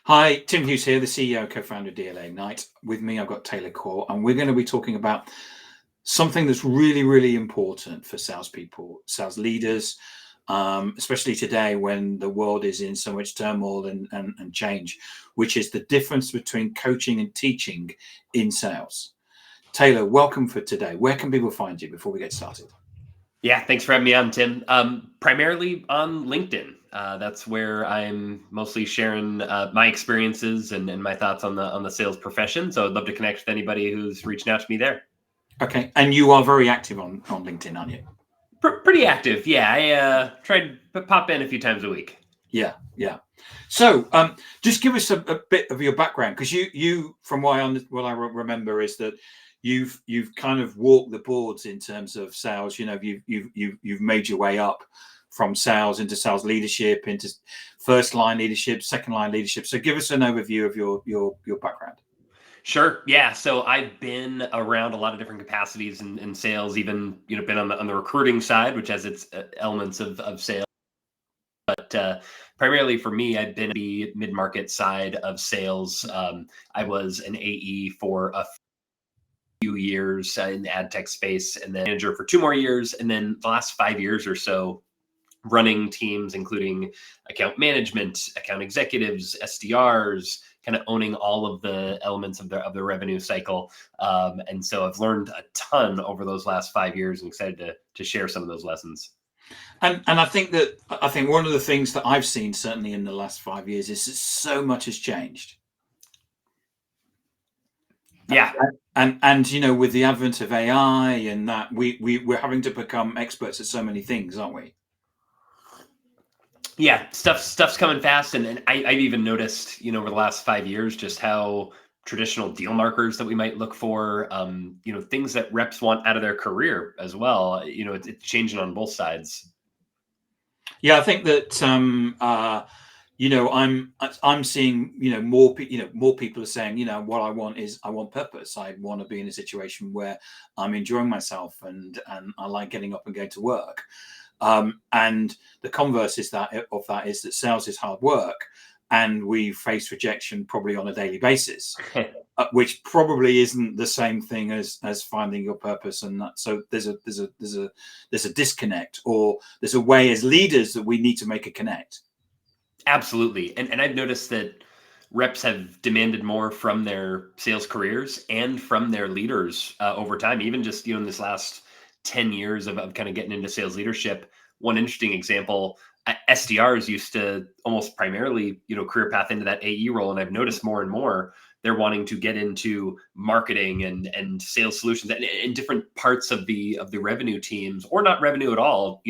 Hi, Tim Hughes here, the CEO, co-founder of DLA Ignite. With me, I've got Taylor Corr, and we're going to be talking about something that's really, really important for salespeople, sales leaders, especially today when the world is in so much turmoil and change, which is the difference between coaching and teaching in sales. Taylor, welcome for today. Where can people find you before we get started? Yeah, thanks for having me on, Tim. Primarily on LinkedIn. That's where I'm mostly sharing my experiences and my thoughts on the sales profession. So I'd love to connect with anybody who's reaching out to me there. Okay, and you are very active on LinkedIn, aren't you? Pretty active, yeah. I tried to pop in a few times a week. Yeah. So, just give us a bit of your background, because you, from what I remember, is that you've kind of walked the boards in terms of sales. You know, you've made your way up from sales into sales leadership, into first line leadership, second line leadership. So, give us an overview of your background. Sure. Yeah. So I've been around a lot of different capacities in sales, even, been on the recruiting side, which has its elements of sales. But primarily for me, I've been the mid-market side of sales. I was an AE for a few years in the ad tech space, and then manager for 2 more years. And then the last 5 years or so, running teams, including account management, account executives, SDRs, kind of owning all of the elements of the revenue cycle. And so I've learned a ton over those last 5 years, and excited to share some of those lessons. And I think one of the things that I've seen, certainly in the last 5 years, is that so much has changed. Yeah. And with the advent of AI and that, we're having to become experts at so many things, aren't we? Yeah, stuff's coming fast, and I've even noticed, over the last 5 years, just how traditional deal markers that we might look for, things that reps want out of their career as well. It's changing on both sides. Yeah, I think that I'm seeing more more people are saying, what I want purpose. I want to be in a situation where I'm enjoying myself, and I like getting up and going to work. And the converse is that sales is hard work, and we face rejection probably on a daily basis, which probably isn't the same thing as finding your purpose. And so there's a disconnect, or there's a way as leaders that we need to make a connect. Absolutely. And I've noticed that reps have demanded more from their sales careers and from their leaders over time, even just, in this last 10 years of kind of getting into sales leadership. One interesting example, SDRs used to almost primarily, career path into that AE role. And I've noticed more and more they're wanting to get into marketing and sales solutions and in different parts of the revenue teams, or not revenue at all,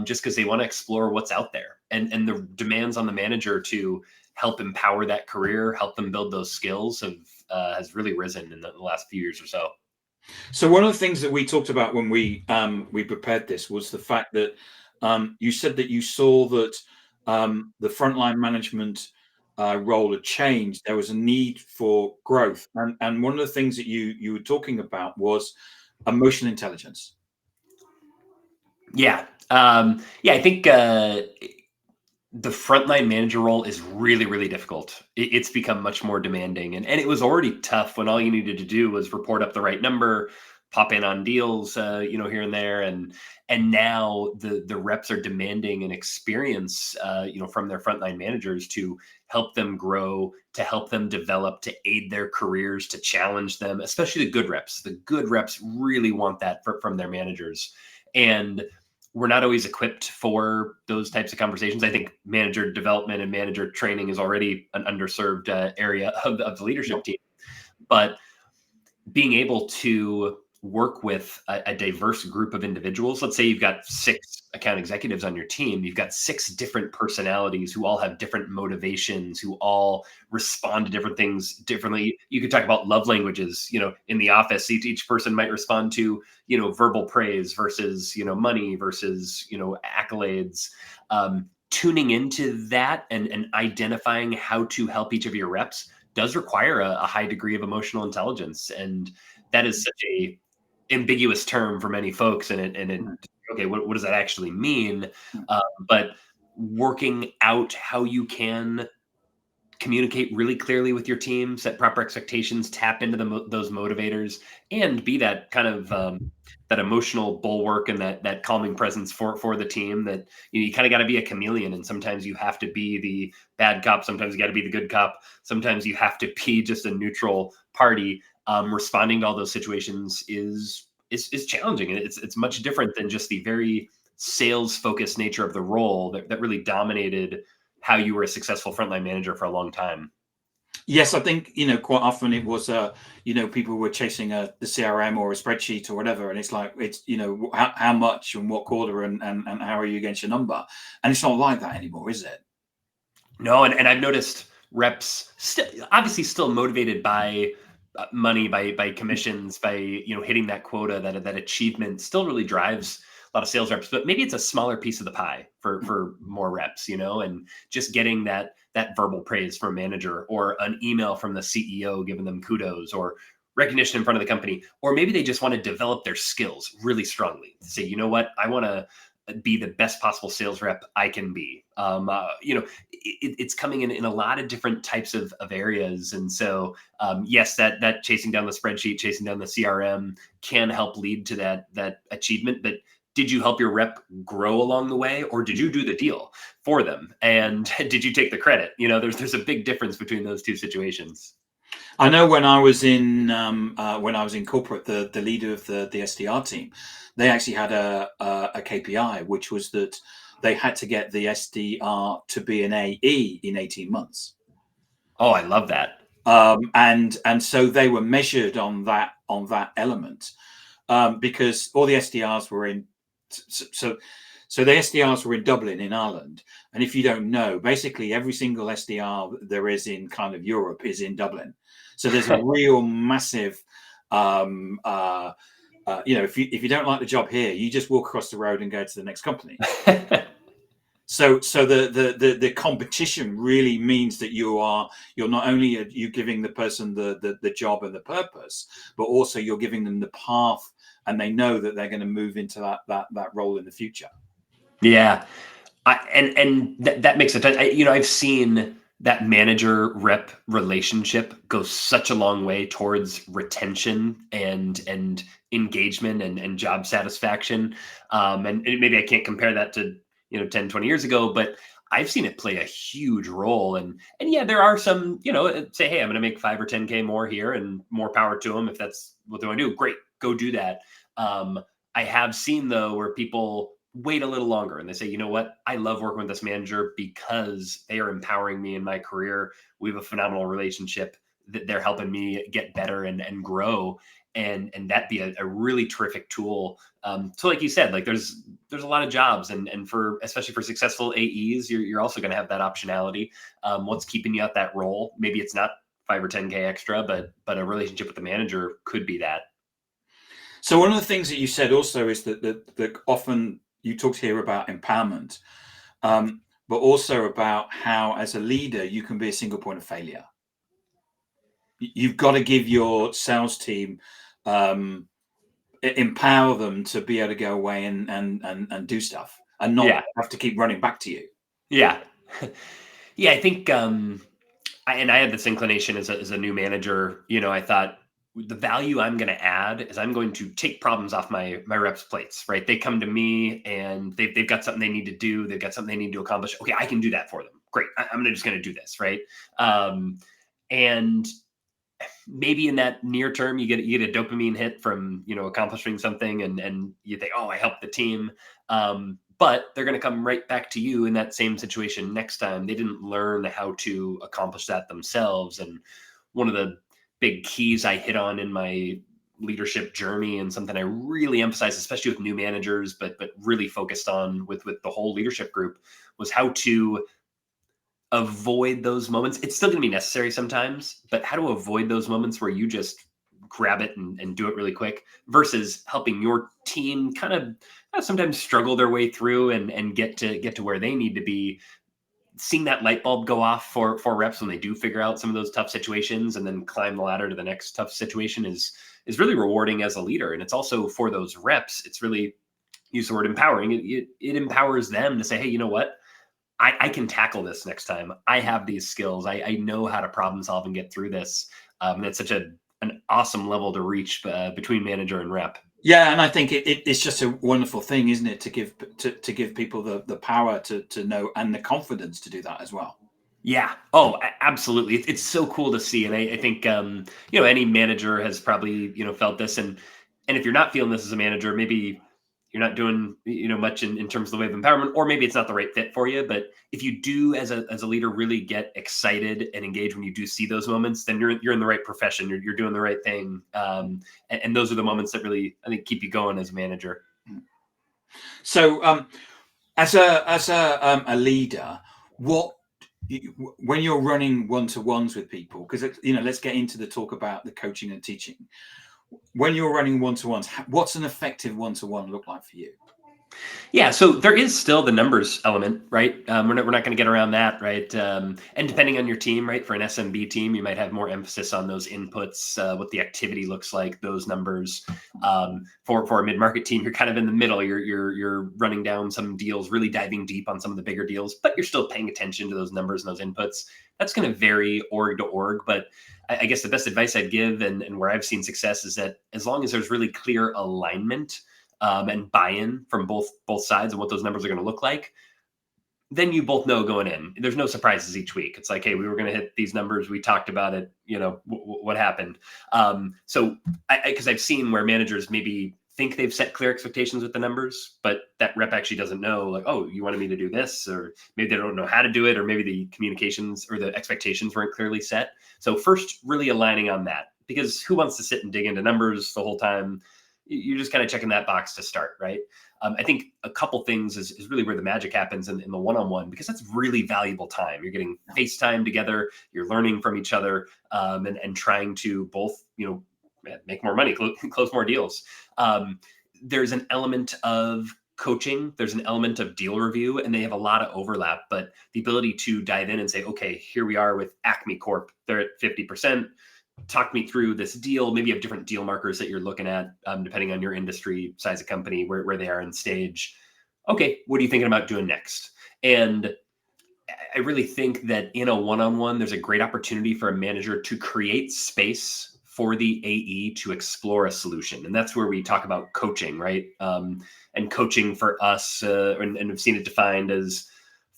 just because they want to explore what's out there, and the demands on the manager to help empower that career, help them build those skills has really risen in the last few years or so. So one of the things that we talked about when we prepared this was the fact that you said that you saw that the frontline management role had changed. There was a need for growth, and one of the things that you were talking about was emotional intelligence. Yeah. Yeah, I think the frontline manager role is really, really difficult. It's become much more demanding, and it was already tough when all you needed to do was report up the right number, pop in on deals, here and there, and now the reps are demanding an experience, from their frontline managers to help them grow, to help them develop, to aid their careers, to challenge them. Especially the good reps. The good reps really want that from their managers, and we're not always equipped for those types of conversations. I think manager development and manager training is already an underserved area of the leadership team. But being able to work with a diverse group of individuals, let's say you've got 6 account executives on your team, you've got 6 different personalities who all have different motivations, who all respond to different things differently. You could talk about love languages, in the office. Each person might respond to, verbal praise versus, money versus, accolades. Tuning into that and identifying how to help each of your reps does require a high degree of emotional intelligence. And that is such a ambiguous term for many folks. Okay, what does that actually mean? But working out how you can communicate really clearly with your team, set proper expectations, tap into those motivators, and be that kind of that emotional bulwark and that calming presence for the team. That you kind of got to be a chameleon, and sometimes you have to be the bad cop, sometimes you got to be the good cop, sometimes you have to be just a neutral party. Responding to all those situations is challenging, and it's much different than just the very sales focused nature of the role that really dominated how you were a successful frontline manager for a long time. Yes, I think, quite often it was, people were chasing the CRM or a spreadsheet or whatever. And it's like, it's, how much and what quarter and how are you against your number? And it's not like that anymore, is it? No, and I've noticed reps obviously still motivated by money, by commissions, by hitting that quota, that achievement still really drives a lot of sales reps. But maybe it's a smaller piece of the pie for more reps, and just getting that verbal praise from a manager, or an email from the CEO giving them kudos, or recognition in front of the company, or maybe they just want to develop their skills really strongly. Say, you know what, I want to be the best possible sales rep I can be. It's coming in a lot of different types of areas. And so, yes, that chasing down the spreadsheet, chasing down the CRM can help lead to that achievement. But did you help your rep grow along the way, or did you do the deal for them? And did you take the credit? There's a big difference between those two situations. I know when I was in corporate, the leader of the SDR team, they actually had a KPI, which was that they had to get the SDR to be an AE in 18 months. Oh, I love that. And so they were measured on that element, because all the SDRs were in. So the SDRs were in Dublin, in Ireland. And if you don't know, basically every single SDR there is in kind of Europe is in Dublin. So there's a real massive, if you don't like the job here, you just walk across the road and go to the next company. So the competition really means that you're not only you giving the person the job and the purpose, but also you're giving them the path, and they know that they're going to move into that role in the future. Yeah. That makes a ton. I've seen that manager rep relationship go such a long way towards retention and engagement and job satisfaction. And maybe I can't compare that to 10, 20 years ago, but I've seen it play a huge role. And yeah, there are some, say, hey, I'm going to make 5 or 10K more here, and more power to them. If that's what they want to do, great, go do that. I have seen, though, where people wait a little longer and they say, you know what, I love working with this manager because they are empowering me in my career. We have a phenomenal relationship, that they're helping me get better and grow. And that be a really terrific tool. So like you said, like there's a lot of jobs, and especially for successful AEs, you're also going to have that optionality. What's keeping you at that role? Maybe it's not 5 or 10K extra, but a relationship with the manager could be that. So one of the things that you said also is that often you talked here about empowerment, but also about how, as a leader, you can be a single point of failure. You've got to give your sales team, empower them to be able to go away and do stuff, and not have to keep running back to you. Yeah. Yeah, I think, I had this inclination as a new manager. I thought the value I'm going to add is I'm going to take problems off my reps' plates, right? They come to me and they've got something they need to do. They've got something they need to accomplish. Okay, I can do that for them. Great. I'm just going to do this, right? And maybe in that near term, you get a dopamine hit from, accomplishing something, and you think, oh, I helped the team. But they're going to come right back to you in that same situation next time. They didn't learn how to accomplish that themselves. And one of the big keys I hit on in my leadership journey, and something I really emphasize, especially with new managers, but really focused on with the whole leadership group, was how to avoid those moments. It's still going to be necessary sometimes, but how to avoid those moments where you just grab it and do it really quick, versus helping your team kind of sometimes struggle their way through and get to where they need to be. Seeing that light bulb go off for reps when they do figure out some of those tough situations and then climb the ladder to the next tough situation is really rewarding as a leader. And it's also, for those reps, it's really, use the word empowering. It empowers them to say, hey, you know what? I can tackle this next time. I have these skills. I know how to problem solve and get through this. And it's such an awesome level to reach between manager and rep. Yeah, and I think it's just a wonderful thing, isn't it, to give people the power to know and the confidence to do that as well. Yeah. Oh, absolutely. It's so cool to see. And I think, any manager has probably, felt this. And if you're not feeling this as a manager, maybe you're not doing, much in terms of the way of empowerment, or maybe it's not the right fit for you. But if you do, as a leader, really get excited and engage when you do see those moments, then you're in the right profession. You're doing the right thing. And those are the moments that really, I think, keep you going as a manager. So, as a leader, when you're running one-to-ones with people, because let's get into the talk about the coaching and teaching. When you're running one-to-ones, what's an effective one-to-one look like for you? Yeah, so there is still the numbers element, right? We're not going to get around that, right? And depending on your team, right? For an SMB team, you might have more emphasis on those inputs, what the activity looks like, those numbers. For a mid-market team, you're kind of in the middle. You're running down some deals, really diving deep on some of the bigger deals, but you're still paying attention to those numbers and those inputs. That's going to vary org to org, but I guess the best advice I'd give, and where I've seen success, is that as long as there's really clear alignment and buy-in from both sides and what those numbers are going to look like, then you both know going in. There's no surprises each week. It's like, hey, we were going to hit these numbers. We talked about it. What happened? So because I've seen where managers maybe think they've set clear expectations with the numbers, but that rep actually doesn't know, like, oh, you wanted me to do this, or maybe they don't know how to do it, or maybe the communications or the expectations weren't clearly set. So first, really aligning on that, because who wants to sit and dig into numbers the whole time? You're just kind of checking that box to start, right? I think a couple things is really where the magic happens in the one-on-one, because that's really valuable time. You're getting face time together, you're learning from each other, and trying to both, make more money, close more deals. There's an element of coaching, there's an element of deal review, and they have a lot of overlap, but the ability to dive in and say, okay, here we are with Acme Corp, they're at 50%. Talk me through this deal. Maybe you have different deal markers that you're looking at, depending on your industry, size of company, where they are in stage. Okay, what are you thinking about doing next? And I really think that in a one-on-one, there's a great opportunity for a manager to create space for the AE to explore a solution. And that's where we talk about coaching, right? And coaching for us, and I've seen it defined as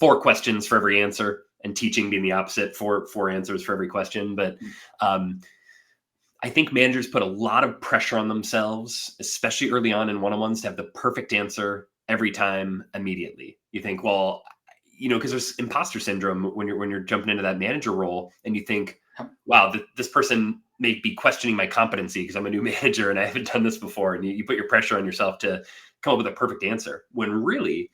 4 questions for every answer, and teaching being the opposite, 4 answers for every question. But I think managers put a lot of pressure on themselves, especially early on in one-on-ones, to have the perfect answer every time immediately. You think, well, because there's imposter syndrome when you're jumping into that manager role, and you think, wow, this person may be questioning my competency because I'm a new manager and I haven't done this before. And you put your pressure on yourself to come up with a perfect answer, when really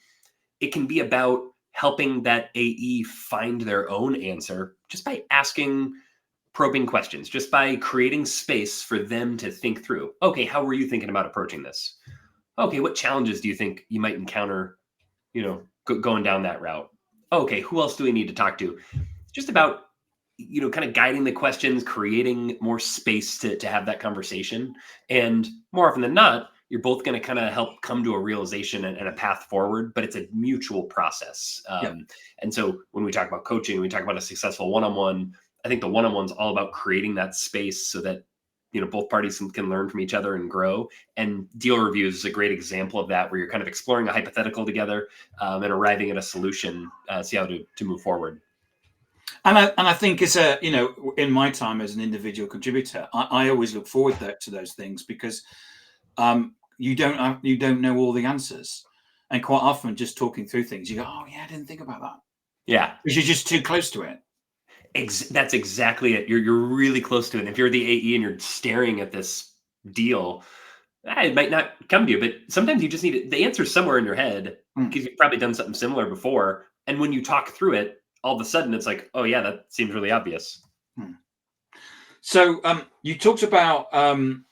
it can be about helping that AE find their own answer just by asking probing questions, just by creating space for them to think through. Okay, how were you thinking about approaching this? Okay, what challenges do you think you might encounter, going down that route? Okay, who else do we need to talk to? Just about, kind of guiding the questions, creating more space to have that conversation. And more often than not, you're both going to kind of help come to a realization and a path forward, but it's a mutual process. And so when we talk about coaching, we talk about a successful one-on-one, I think the one-on-one's all about creating that space so that, both parties can learn from each other and grow. And deal reviews is a great example of that, where you're kind of exploring a hypothetical together, and arriving at a solution, see how to move forward. And I think as in my time as an individual contributor, I always look forward to those things, because you don't know all the answers, and quite often just talking through things, you go, oh yeah, I didn't think about that. Yeah, because you're just too close to it. That's exactly it. You're really close to it. If you're the AE and you're staring at this deal, it might not come to you, but sometimes you just need the answer somewhere in your head, because you've probably done something similar before. And when you talk through it, all of a sudden it's like, oh yeah, that seems really obvious. So you talked about the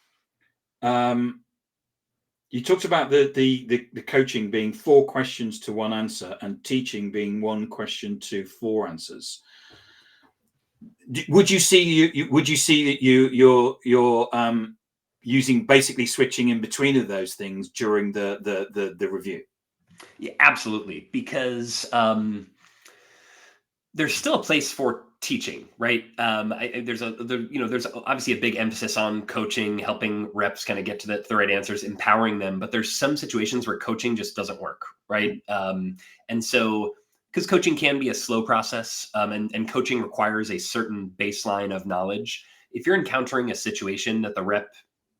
coaching being 4 questions to 1 answer, and teaching being 1 question to 4 answers. Would you see that you're using, basically switching in between of those things during the review? Yeah, absolutely. Because there's still a place for teaching, right? There's obviously a big emphasis on coaching, helping reps kind of get to the right answers, empowering them. But there's some situations where coaching just doesn't work, right? And so, because coaching can be a slow process, and coaching requires a certain baseline of knowledge. If you're encountering a situation that the rep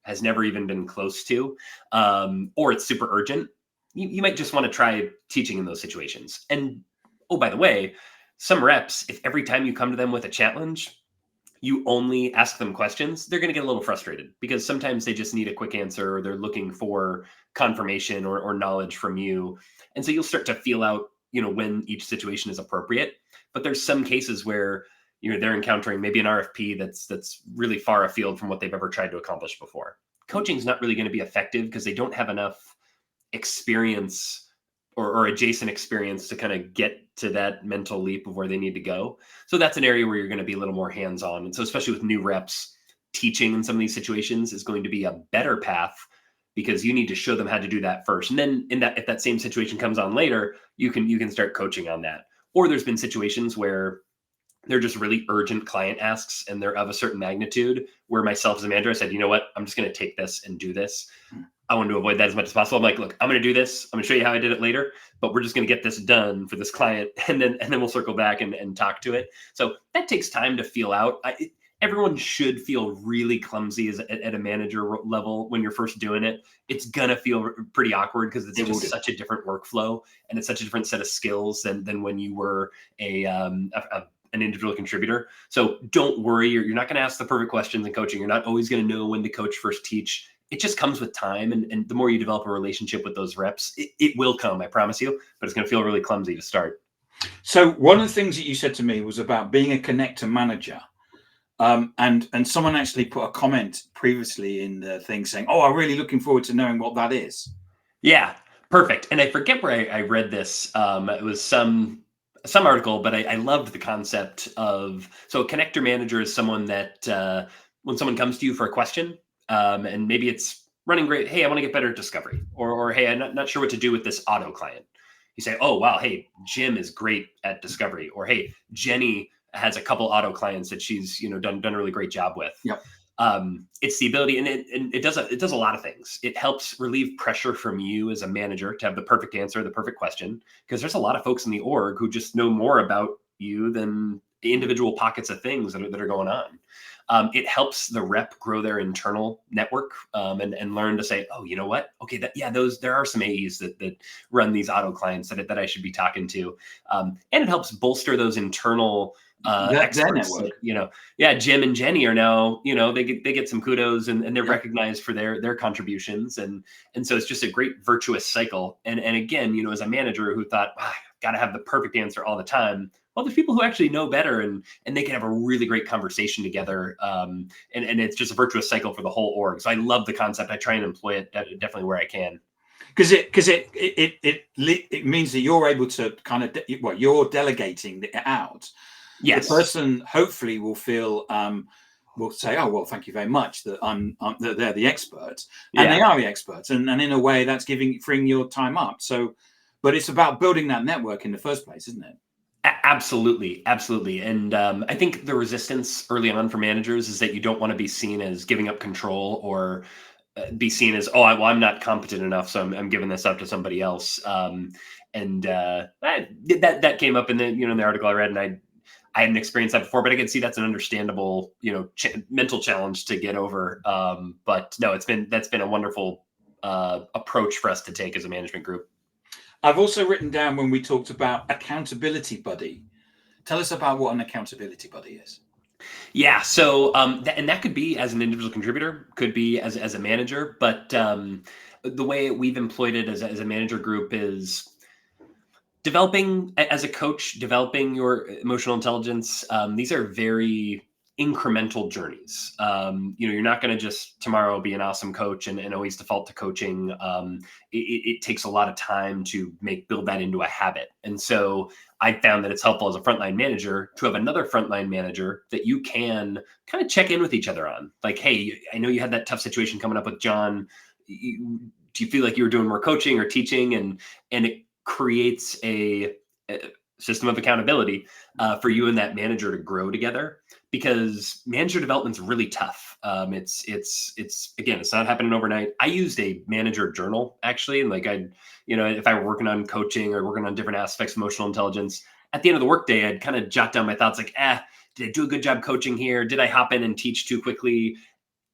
has never even been close to, or it's super urgent, you might just want to try teaching in those situations. And oh, by the way, some reps, if every time you come to them with a challenge, you only ask them questions, they're going to get a little frustrated because sometimes they just need a quick answer or they're looking for confirmation or knowledge from you. And so you'll start to feel out, when each situation is appropriate. But there's some cases where they're encountering maybe an RFP that's really far afield from what they've ever tried to accomplish before. Coaching is not really going to be effective because they don't have enough experience or adjacent experience to kind of get to that mental leap of where they need to go. So that's an area where you're going to be a little more hands-on. And so especially with new reps, teaching in some of these situations is going to be a better path because you need to show them how to do that first. And then if that same situation comes on later, you can start coaching on that. Or there's been situations where they're just really urgent client asks and they're of a certain magnitude where myself as a manager, I said, you know what, I'm just going to take this and do this. I want to avoid that as much as possible. I'm like, look, I'm going to do this. I'm going to show you how I did it later, but we're just going to get this done for this client. And then we'll circle back and talk to it. So that takes time to feel out. Everyone should feel really clumsy at a manager level when you're first doing it. It's going to feel pretty awkward because it's just such a different workflow and it's such a different set of skills than when you were an individual contributor. So don't worry. You're not going to ask the perfect questions in coaching. You're not always going to know when to coach first teach. It just comes with time. And the more you develop a relationship with those reps, it will come, I promise you, but it's going to feel really clumsy to start. So one of the things that you said to me was about being a connector manager. And someone actually put a comment previously in the thing saying, oh, I'm really looking forward to knowing what that is. Yeah, perfect. And I forget where I read this. It was some article, but I loved the concept of, so a connector manager is someone that when someone comes to you for a question, and maybe it's running great. Hey, I want to get better at discovery, or hey, I'm not sure what to do with this auto client. You say, oh, wow, hey, Jim is great at discovery, or hey, Jenny has a couple auto clients that she's done a really great job with. Yep. It's the ability, and it does a lot of things. It helps relieve pressure from you as a manager to have the perfect answer, the perfect question, because there's a lot of folks in the org who just know more about you than the individual pockets of things that are going on. It helps the rep grow their internal network and learn to say, oh, you know what? Okay, there are some AEs that run these auto clients that I should be talking to, and it helps bolster those internal experts. Jim and Jenny are now, they get some kudos and they're recognized for their contributions, and so it's just a great virtuous cycle. And again, as a manager who thought, got to have the perfect answer all the time. Well, there's people who actually know better, and they can have a really great conversation together. And it's just a virtuous cycle for the whole org. So I love the concept. I try and employ it definitely where I can. Because it means that you're able to kind of you're delegating it out. Yes. The person hopefully will feel will say, oh well, thank you very much that that they're the experts, and they are the experts, and in a way that's freeing your time up. So, but it's about building that network in the first place, isn't it? Absolutely. And I think the resistance early on for managers is that you don't want to be seen as giving up control or be seen as, I'm not competent enough, so I'm giving this up to somebody else. That came up in the article I read, and I hadn't experienced that before, but I can see that's an understandable, mental challenge to get over. But no, that's been a wonderful approach for us to take as a management group. I've also written down when we talked about accountability buddy. Tell us about what an accountability buddy is. Yeah. So, and that could be as an individual contributor, could be as a manager, but the way we've employed it as a manager group is developing as a coach, developing your emotional intelligence. These are very incremental journeys. You're not going to just tomorrow be an awesome coach and always default to coaching. It takes a lot of time to build that into a habit. And so I found that it's helpful as a frontline manager to have another frontline manager that you can kind of check in with each other on. Like, hey, I know you had that tough situation coming up with John. Do you feel like you were doing more coaching or teaching? And it creates a system of accountability for you and that manager to grow together, because manager development's really tough. It's again, it's not happening overnight. I used a manager journal actually, and like if I were working on coaching or working on different aspects of emotional intelligence, at the end of the workday, I'd kind of jot down my thoughts like, did I do a good job coaching here? Did I hop in and teach too quickly?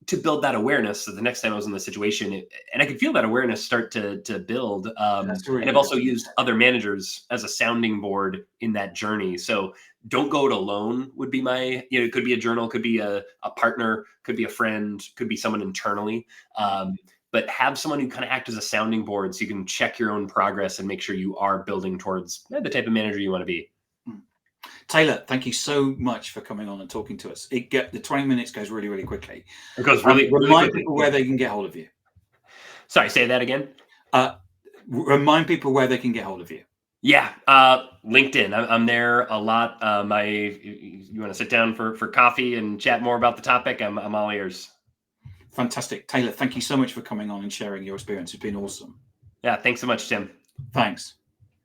To build that awareness, so the next time I was in the situation, and I could feel that awareness start to build. That's really and I've good. also used other managers as a sounding board in that journey. So don't go it alone would be my, it could be a journal, could be a partner, could be a friend, could be someone internally. But have someone who kind of act as a sounding board so you can check your own progress and make sure you are building towards the type of manager you want to be. Taylor, thank you so much for coming on and talking to us. The 20 minutes goes really, really quickly. It goes really remind quickly. people where they can get hold of you. Sorry, say that again. Remind people where they can get hold of you. Yeah, LinkedIn. I'm there a lot. You want to sit down for coffee and chat more about the topic? I'm all ears. Fantastic, Taylor. Thank you so much for coming on and sharing your experience. It's been awesome. Yeah, thanks so much, Tim. Thanks.